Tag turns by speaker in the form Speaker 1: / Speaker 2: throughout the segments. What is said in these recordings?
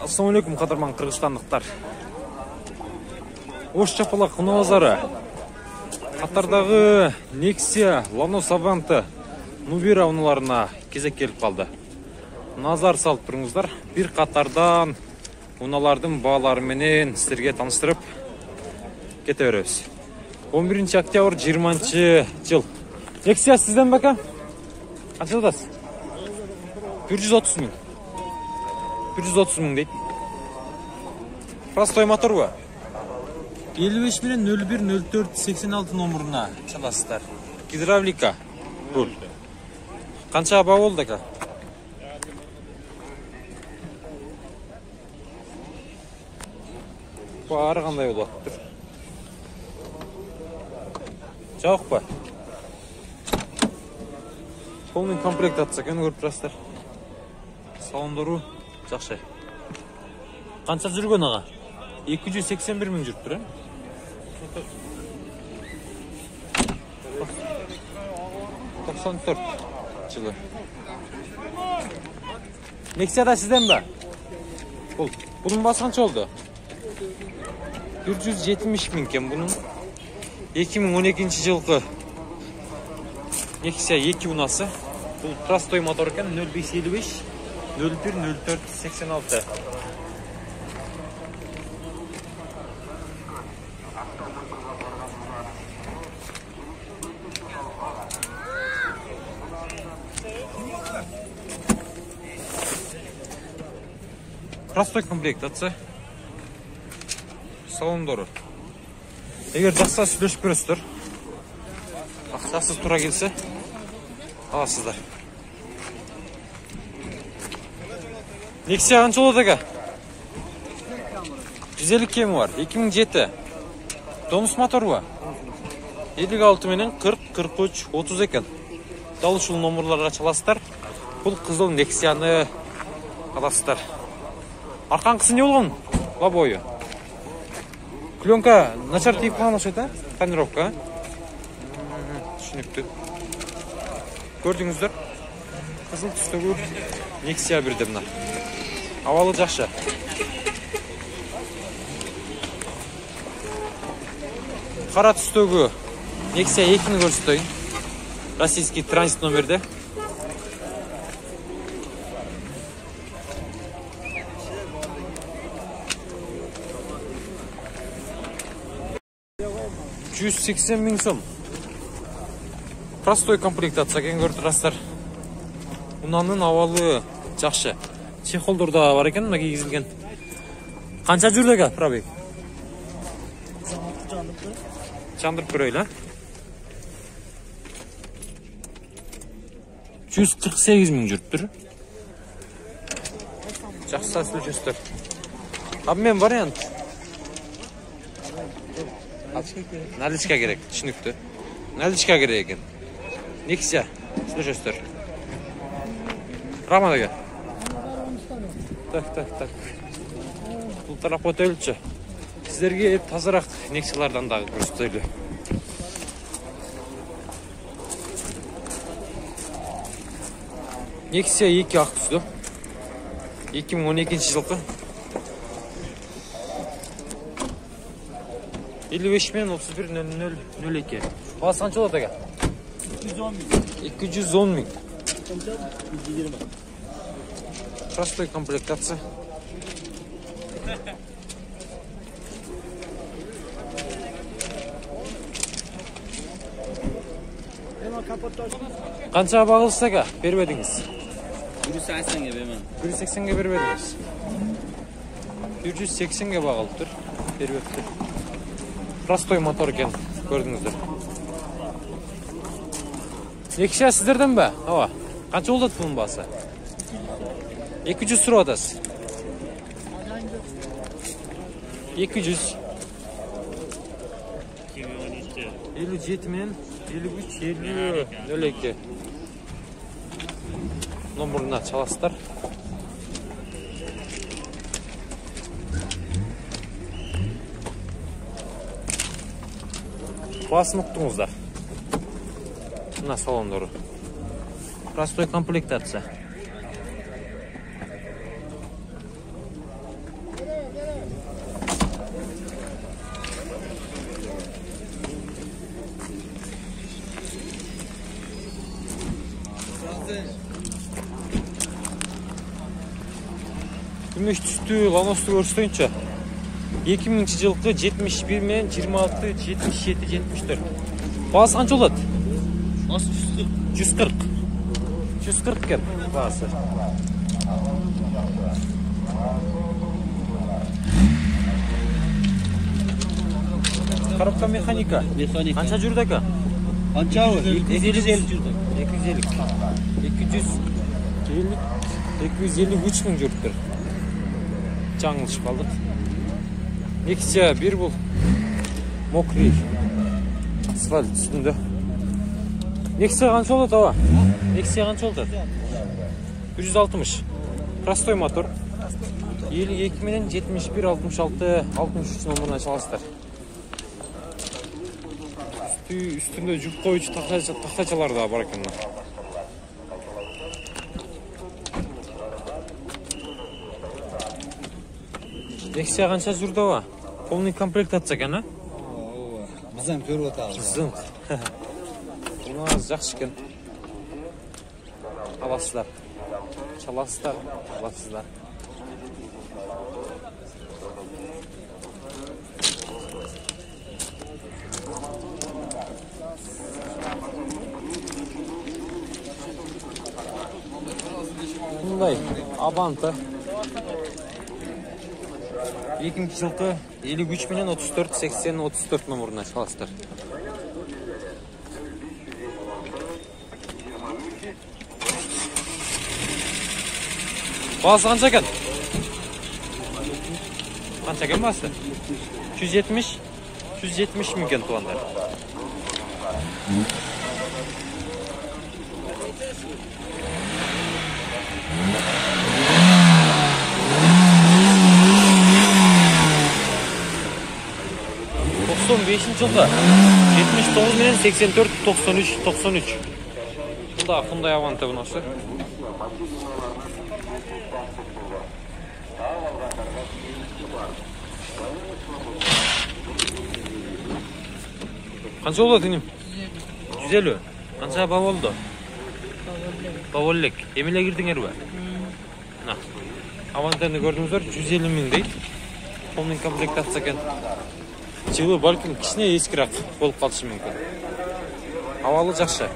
Speaker 1: Ассалаумалейкум, кадырман кыргызстандыктар. Ош чапалак унабазары. Катардагы Nexia, Lanos Avante, Nubira уналарына кезек келип калды. Назар салып туруңуздар. Бир катардан уналардын баалары менен силерге тааныштырып кете беребиз. 11 октябрь 20-жыл. Nexia сизден бака? Канча жатасыз? 130 миң. 130 миң дейт. Простой мотор ба? 55 менен 010486 номеруна чаласыздар. Гидравлика. Руль. Канча баа болду ака? Баары кандай болот? Жок ба? Полный комплектация экен, көрүп турасыздар. Салондору жакшы. Канча жүргөн ага? 281 миң жүрүптүр, э? 94 жылы. Nexia сизден ба? Bunun баасы канча болду? 170 миң экен бунун. 2012 жылкы Nexia 2 унасы. Бул простой мотор экен, 0555 010486. Простой комплектация. Салондору. Эгер жакса сүйлөшүп көрөсүздөр. Акчасыз тура келсе, аласыздар. Nexia канча болот ака? 150 кеми бар. 2007. Донус мотор ба? 56 менен 40, 43, 30 экен. Дал ушул номерларга чаласыздар. Бул кызыл Nexia-ны аласыздар. Арканкысы не болгон? Лобою. Клёнка начар тийип калган окшойт, а? Тонировка, а? Түшүнүктүү. Көрдүңүздөр? Кызыл түстөгү Nexia 1 мына. Абалы жакшы. Кара түстөгү Nexia 2-ни көрсөтөйүн. Российский транзит номерде. $180 миң сом. Простой комплектация экен, көрүп турасыздар. Унанын абалы жакшы. Чехолдор да бар экен, мына кийгизилген. Канча жүрдү ака, пробег? Чандырып көрөйлү, а? 148 миң жүрүптүр. Жакшы сүйлөшөсүздөр. Обмен вариант. Наличка керек, түшүнүктүү. Наличка керек экен. Nexia, сүйлөшөсүздөр. Раман ака. Так. Бул тарап өтөлүчү. Сиздерге тазараак Nexia-лардан дагы көрсөтөлү. Nexia 2 ак түстү. 2012 жылкы. 55 менен 31.00.02. Баасы канча болот ака? 210 миң. Простой комплектация. Канча багылсыз ака? Бербедиңиз.
Speaker 2: 180-ге бермен.
Speaker 1: 180-ге бербедиңиз. 180-ге багылыптыр. Бербептир. Простой мотор экен, көрдүңүздөр. Nexia сиздерден ба? Ооба. Канча болот бунун баасы? 200 сурап атасыз. 200. 57 менен 53 50 02. Номеруна чаласыздар. Баасын уктуңуздар. Мына салондору. Простой комплектация. күмүш түстүү ланосту көрсөтөйүнчү. 2000-жылкы 71 менен 26, 77, 74. Баасы канча болот?
Speaker 2: Bas 140.
Speaker 1: 140 экен баасы. Коробка механика.
Speaker 2: Mekanik.
Speaker 1: Канча жүрдү ака?
Speaker 2: Qancha o?
Speaker 1: 250
Speaker 2: жүрдü.
Speaker 1: 250. 253 мың жүрүптүр. Жаңылышып калдык. Nexia 1 бул. Мокрый. Асфальт үстүндө. Nexia канча болот аба? Nexia канча болот? 160. Простой мотор. 52 менен 71, 66, 63 номерine çalasыздар. Üstünde жүк коюучу тактачалар да бар экен. Nexia канча жүрдү аба? Полный комплектация экен, а?
Speaker 2: Biz ham ko'rib o'tamiz.
Speaker 1: Zınk. Bunu az жақсы екен. Аласыздар. Çalasızдар, аласыздар. Bunday Avanta 2000-жылкы 53 менен 34, 80, 34 номерine çalasızдар. Bası kança eкен? Kança eкен bası? 170 мың eкен туғандар. жылда 79 менен 84, 93. Бұл да Hyundai Avanta bunası. Kança oldu dedim? 150. Kança baba oldu? Bavollik. Emile girdin erbe? Avanta'nı gördüğünüzler 150 мың deydi. Onun komplektatsiya eкен. Жылы балким кичине эскиrak болуп калышы мүмкүн. Абалы жакшы.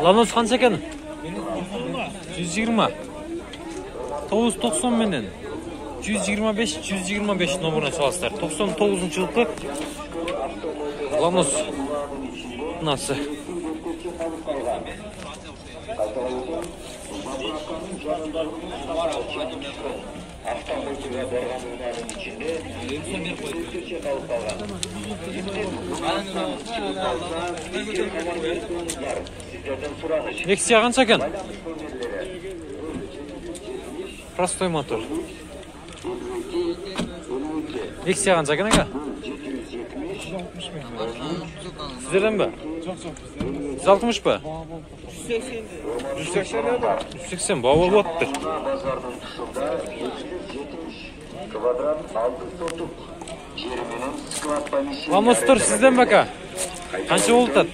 Speaker 1: Lanos kança eкен? 120. 990 менен 125 номерine çalasızlar. 99-жылкы Lanos nasıl? Nexia kança eкен? Простой мотор. Nexia kança eкен aka? 160 мың. Sizlerden mi? 160 mı? 180 baba bottır. Lanostor sizden baka. Kança oldu?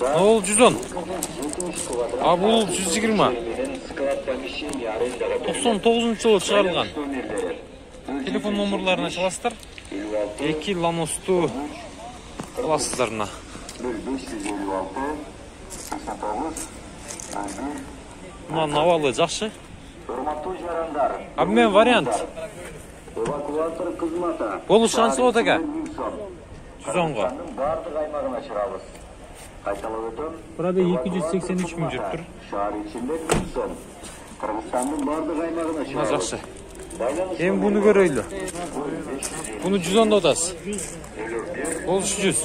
Speaker 1: Ne oldu 110? Abi bu 120. 99 жылы çıkarılgan. Telefon numaralarına çalasızlar. 2 Lanos'tu alasızlarına. Buna navalı жақсы. Abi men variant. Bolu şansı o taka. 110'ga. Burada 283 мың жүрүптүр. Buna жақсы. Hem bunu göröylü. Bunu 110'da odası. Bol 100.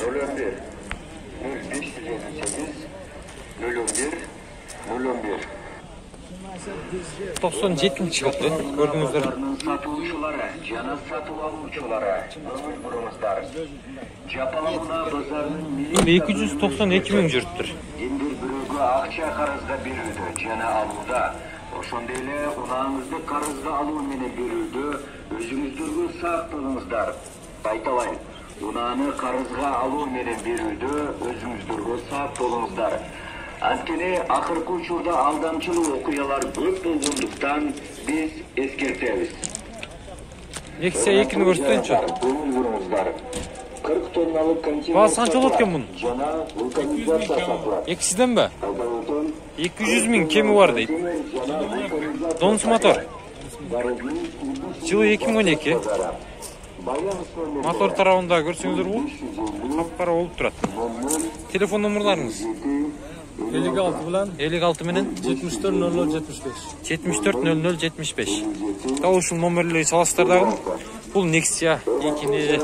Speaker 1: 97-ci жылкы көрдүңүздөр.
Speaker 3: Satılışçılara, cana satıl aluvçulara, ömür burumuzlar. Japalamına bazarının milli
Speaker 1: 292 миң жүрүптүр.
Speaker 3: indir bürügü akça karızda birüydü, cana aluda. Oşondeyle unağınızda karızda aluv meni birüydü, özünüzdürgü sağlığınızlar. Baytalayın, unağını karızga aluv meni birüydü, özünüzdürgü sağlığınızlar. Antkeni akırkı uçurda aldamçılık okuyalar көп болгондуктан biz eskertemiz.
Speaker 1: Nexia 2'ni көрсөтөйүнчү.
Speaker 3: 40 tonnalık konteynер.
Speaker 1: Баасы канча болот экен мунун?
Speaker 3: Жана вулканизация сатылат.
Speaker 1: Экисиден бе?
Speaker 3: Албанутун
Speaker 1: 200 миң кеми бар дейт.
Speaker 3: жана вулканизация
Speaker 1: Донус мотор.
Speaker 3: барыбын
Speaker 1: Жылы 2012.
Speaker 3: байланыш номери
Speaker 1: Мотор тарабында көрсөңүздөр бул капкара болуп турат. Телефон номерларыңыз
Speaker 2: 56 bilan
Speaker 1: 56 менен
Speaker 2: 74 00 75.
Speaker 1: 74 00 75. Дал ушул номерлерди чаласыздар дагы. Бул Nexia 2-ни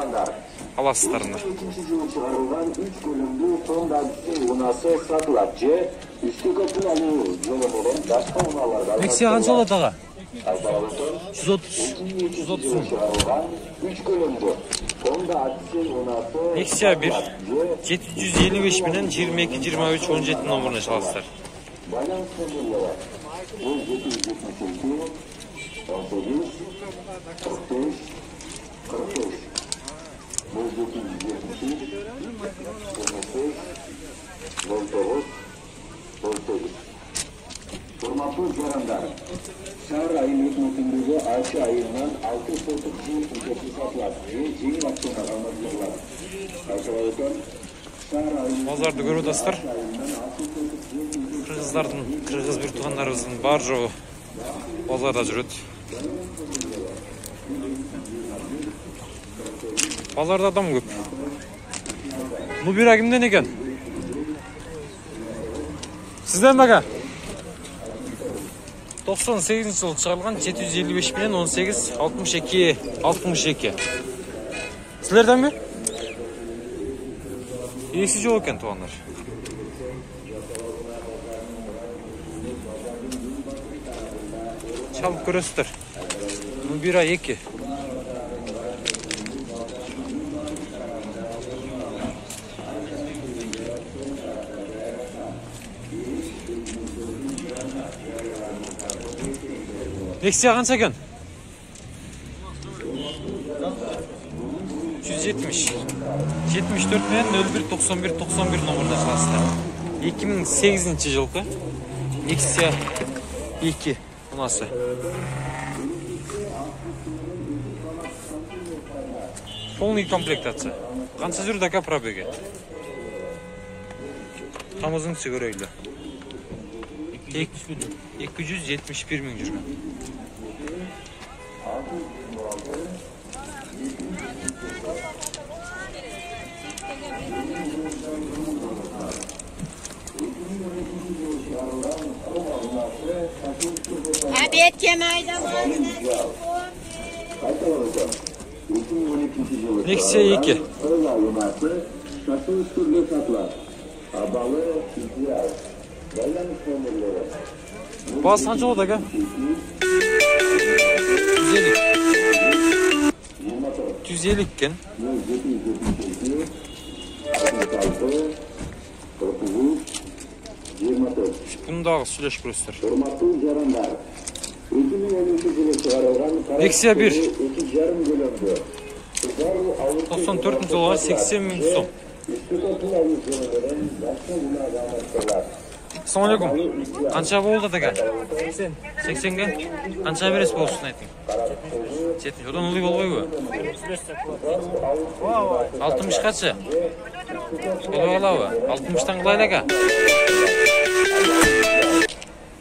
Speaker 1: аласыздар мына.
Speaker 3: экинчи жылы чыгарылган 3 бөлүмдүү тондагы унасы сатылат же үстү көпүн алуу жолу менен башка унааларга
Speaker 1: Nexia канча болот ага?
Speaker 3: 130.
Speaker 1: 130 миң.
Speaker 3: чыгарылган 3 бөлүмдүү тонда акция унасы
Speaker 1: Nexia 1 755 менен 22 23 17 номеруна чаласыздар.
Speaker 3: байланыш номерлери 772 18 45 45 Hurmatlı jaranlar, Şahar ayın hükümetindeki Ayşe ayından 6 sotuk jil ücretli satılады ve жеңил акчаны алматылар. Айтылатын Şahar ayının
Speaker 1: Базарды көрүп атасыздар. Кыргыздардын, кыргыз бир туугандарыбыздын бар жогу базарда жүрөт. Базарда адам көп. Нубира кимден экен? Сизден бага? 98-жылы чыгарылган 755 менен 18 62 62. Силерден бе? Эси жок экен туугандар. Чалып көрөсүздөр. Нубира 2. Nexia kança eкен? 170. 74 менен 01 91 91 номерде чаласыздар. 2008 жылкы Nexia 2 унасы. Полный комплектация. Канча жүрдү ака пробеги? Тамызыңчы көрөйлү. 271 миң жүргөн.
Speaker 4: Обед кемайда
Speaker 1: Nexia 2. Баасы канча болот ака? 150 экен. Буну дагы сүйлөшүп көрөсүздөр. Nexia 1 94 жылга 80 миң сом. Assalamu alaikum. Qancha bo'ldi aka? 80 ga? Qancha beresiz bo'lsin ayting. 70. Odan uli bo'lmaydi. 60 qancha? Bo'la oladi. 60 dan qilaylik aka.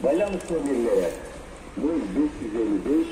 Speaker 3: Байланыш номерлери 555